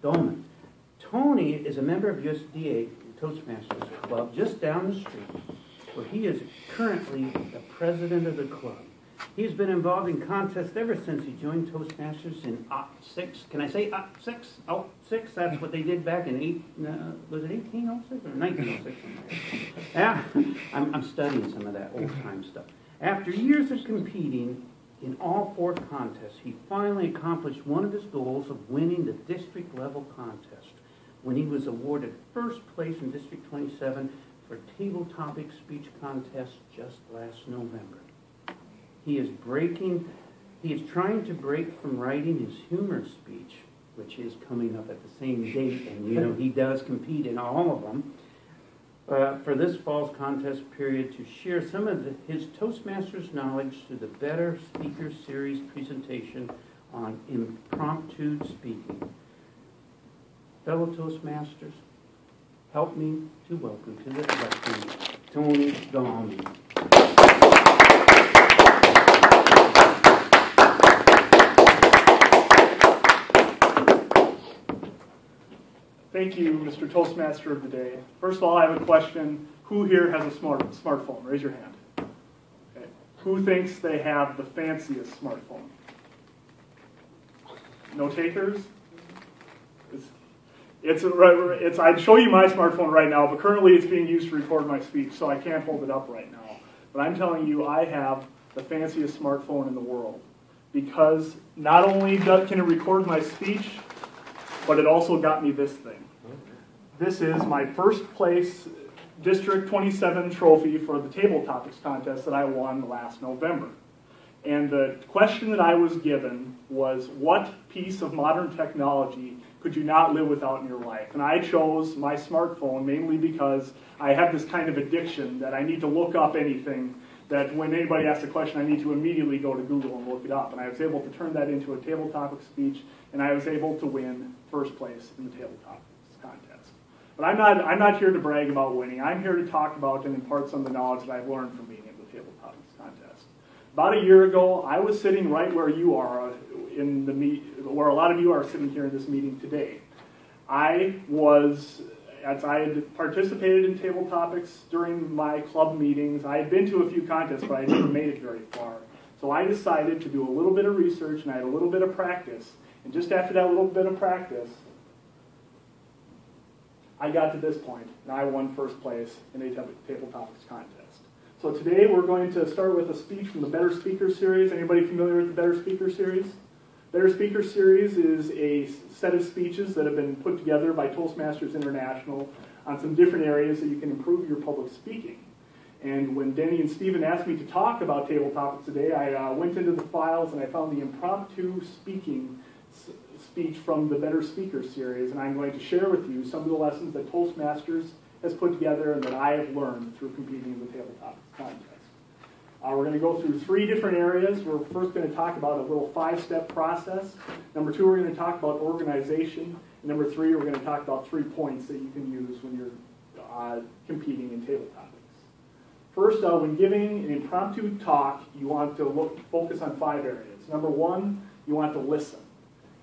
Dahlman. Tony is a member of USDA Toastmasters Club just down the street, where he is currently the president of the club. He's been involved in contests ever since he joined Toastmasters in '06. Can I say '06? Oh, '06. That's what they did back in was it 1806 or 1906? Yeah, I'm studying some of that old time stuff. After years of competing in all 4 contests, he finally accomplished one of his goals of winning the district level contest when he was awarded first place in District 27 for Table Topic Speech Contest just last November. He is trying to break from writing his humor speech, which is coming up at the same date, and he does compete in all of them, for this fall's contest period to share some of his Toastmasters knowledge through the Better Speaker Series presentation on impromptu speaking. Fellow Toastmasters, help me to welcome to the lectern Tony Dahlman. Thank you, Mr. Toastmaster of the Day. First of all, I have a question. Who here has a smartphone? Raise your hand. Okay. Who thinks they have the fanciest smartphone? No takers? I'd show you my smartphone right now, but currently it's being used to record my speech, so I can't hold it up right now. But I'm telling you, I have the fanciest smartphone in the world, because not only can it record my speech, but it also got me this thing. This is my first place District 27 trophy for the Table Topics contest that I won last November. And the question that I was given was, what piece of modern technology could you not live without in your life? And I chose my smartphone mainly because I have this kind of addiction that I need to look up anything, that when anybody asks a question, I need to immediately go to Google and look it up. And I was able to turn that into a Table Topics speech, and I was able to win first place in the Table Topics contest. But I'm not here to brag about winning. I'm here to talk about and impart some of the knowledge that I've learned from being in the Table Topics contest. About a year ago, I was sitting right where you are, where a lot of you are sitting here in this meeting today. As I had participated in Table Topics during my club meetings, I had been to a few contests, but I never made it very far. So I decided to do a little bit of research, and I had a little bit of practice. And just after that little bit of practice, I got to this point, and I won first place in a Table Topics contest. So today we're going to start with a speech from the Better Speaker Series. Anybody familiar with the Better Speaker Series? Better Speaker Series is a set of speeches that have been put together by Toastmasters International on some different areas that you can improve your public speaking. And when Denny and Stephen asked me to talk about Table Topics today, I went into the files and I found the impromptu speaking speech from the Better Speaker Series, and I'm going to share with you some of the lessons that Toastmasters has put together and that I have learned through competing in the Table Topics contest. We're going to go through 3 different areas. We're first going to talk about a little 5-step process. Number 2, we're going to talk about organization. And number 3, we're going to talk about 3 points that you can use when you're competing in Table Topics. First, when giving an impromptu talk, you want to focus on 5 areas. Number 1, you want to listen.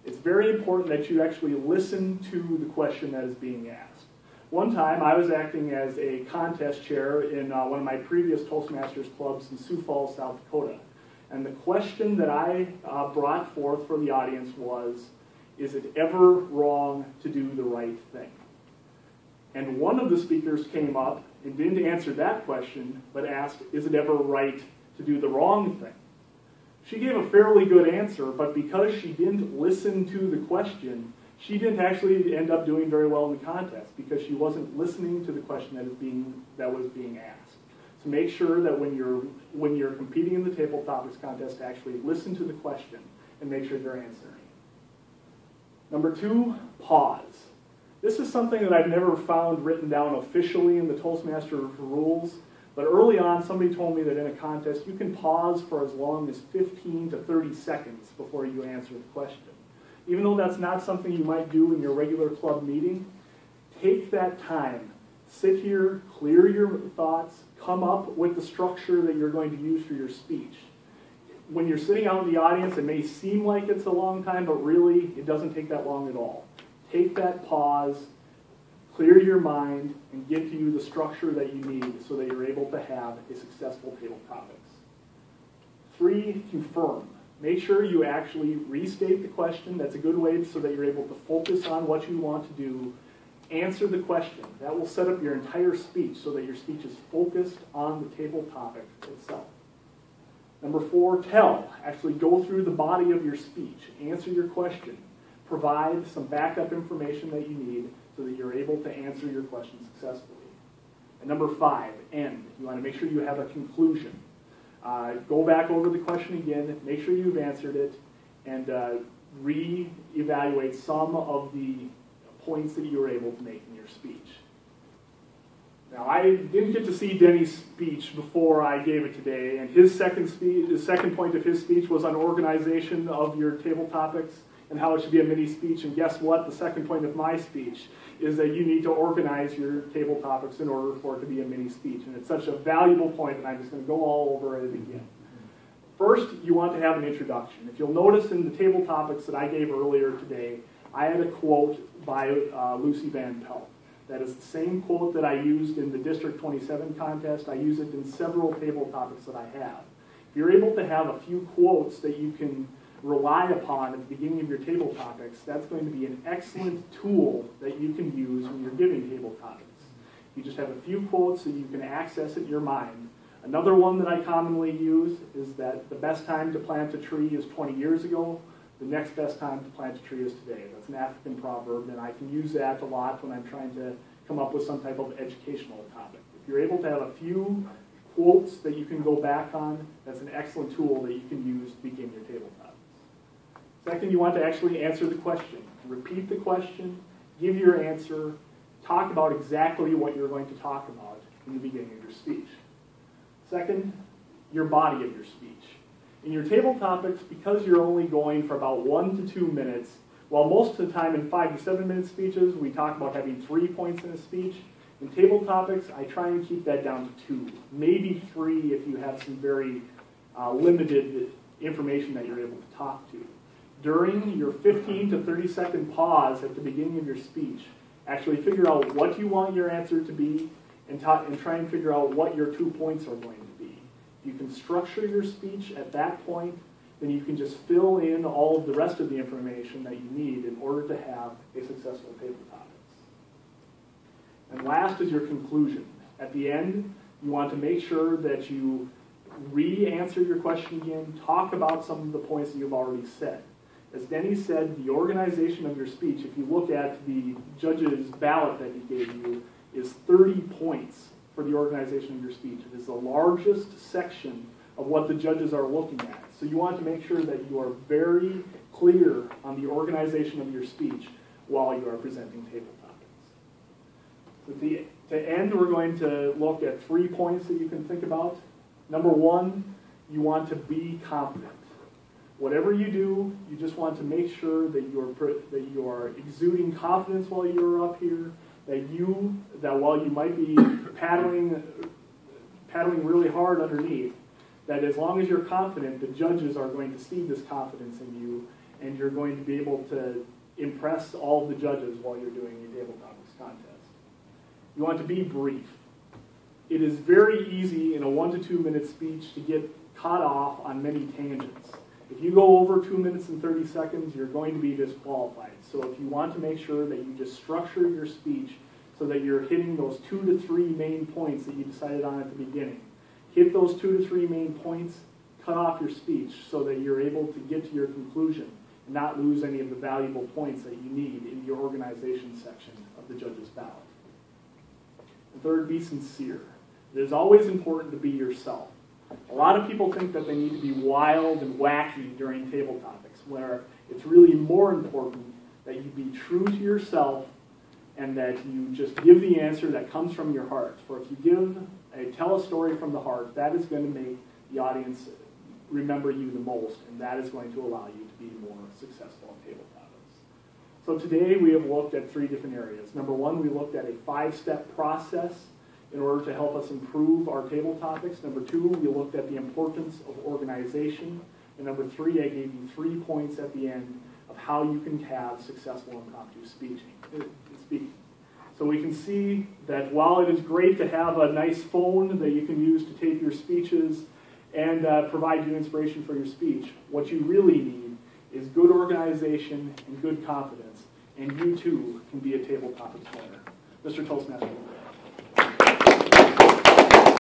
It's very important that you actually listen to the question that is being asked. One time, I was acting as a contest chair in one of my previous Toastmasters clubs in Sioux Falls, South Dakota. And the question that I brought forth for the audience was, is it ever wrong to do the right thing? And one of the speakers came up and didn't answer that question, but asked, is it ever right to do the wrong thing? She gave a fairly good answer, but because she didn't listen to the question, she didn't actually end up doing very well in the contest because she wasn't listening to the question that was being asked. So make sure that when you're competing in the Table Topics contest, to actually listen to the question and make sure you're answering. Number 2, pause. This is something that I've never found written down officially in the Toastmaster rules, but early on somebody told me that in a contest you can pause for as long as 15 to 30 seconds before you answer the question. Even though that's not something you might do in your regular club meeting, take that time. Sit here, clear your thoughts, come up with the structure that you're going to use for your speech. When you're sitting out in the audience, it may seem like it's a long time, but really it doesn't take that long at all. take that pause, clear your mind, and give you the structure that you need so that you're able to have a successful table topics. 3, confirm. Make sure you actually restate the question. That's a good way so that you're able to focus on what you want to do. Answer the question. That will set up your entire speech so that your speech is focused on the table topic itself. Number 4, tell. Actually go through the body of your speech. Answer your question. Provide some backup information that you need so that you're able to answer your question successfully. And number 5, end. You want to make sure you have a conclusion. Go back over the question again, make sure you've answered it, and re-evaluate some of the points that you were able to make in your speech. Now, I didn't get to see Denny's speech before I gave it today, and his second point of his speech was on organization of your table topics and how it should be a mini speech. And guess what? The second point of my speech is that you need to organize your table topics in order for it to be a mini speech. And it's such a valuable point that I'm just going to go all over it again. First, you want to have an introduction. If you'll notice in the table topics that I gave earlier today, I had a quote by Lucy Van Pelt. That is the same quote that I used in the District 27 contest. I use it in several table topics that I have. If you're able to have a few quotes that you can rely upon at the beginning of your table topics, that's going to be an excellent tool that you can use when you're giving table topics. You just have a few quotes that you can access in your mind. Another one that I commonly use is that the best time to plant a tree is 20 years ago. The next best time to plant a tree is today. That's an African proverb, and I can use that a lot when I'm trying to come up with some type of educational topic. If you're able to have a few quotes that you can go back on, that's an excellent tool that you can use to begin your table topics. Second, you want to actually answer the question. Repeat the question, give your answer, talk about exactly what you're going to talk about in the beginning of your speech. Second, your body of your speech. In your table topics, because you're only going for about 1 to 2 minutes, while most of the time in 5 to 7 minute speeches, we talk about having 3 points in a speech, in table topics, I try and keep that down to 2, maybe 3 if you have some very limited information that you're able to talk to. During your 15 to 30 second pause at the beginning of your speech, actually figure out what you want your answer to be and try and figure out what your 2 points are going to be. If you can structure your speech at that point, then you can just fill in all of the rest of the information that you need in order to have a successful table topics. And last is your conclusion. At the end, you want to make sure that you re-answer your question again, talk about some of the points that you've already said. As Denny said, the organization of your speech, if you look at the judge's ballot that he gave you, is 30 points for the organization of your speech. It is the largest section of what the judges are looking at. So you want to make sure that you are very clear on the organization of your speech while you are presenting table topics. To end, we're going to look at 3 points that you can think about. Number 1, you want to be confident. Whatever you do, you just want to make sure that you are exuding confidence while you're up here, that while you might be paddling really hard underneath, that as long as you're confident, the judges are going to see this confidence in you, and you're going to be able to impress all of the judges while you're doing your table topics contest. You want to be brief. It is very easy in a 1 to 2 minute speech to get caught off on many tangents. If you go over 2 minutes and 30 seconds, you're going to be disqualified. So if you want to make sure that you just structure your speech so that you're hitting those 2 to 3 main points that you decided on at the beginning, hit those 2 to 3 main points, cut off your speech so that you're able to get to your conclusion and not lose any of the valuable points that you need in your organization section of the judge's ballot. And third, be sincere. It is always important to be yourself. A lot of people think that they need to be wild and wacky during table topics, where it's really more important that you be true to yourself and that you just give the answer that comes from your heart. For if you tell a story from the heart, that is going to make the audience remember you the most, and that is going to allow you to be more successful in table topics. So today we have looked at 3 different areas. Number 1, we looked at a 5-step process in order to help us improve our table topics. Number 2, we looked at the importance of organization. And number 3, I gave you 3 points at the end of how you can have successful impromptu speaking. So we can see that while it is great to have a nice phone that you can use to tape your speeches and provide you inspiration for your speech, what you really need is good organization and good confidence, and you too can be a tabletop explainer. Mr. Toastmaster.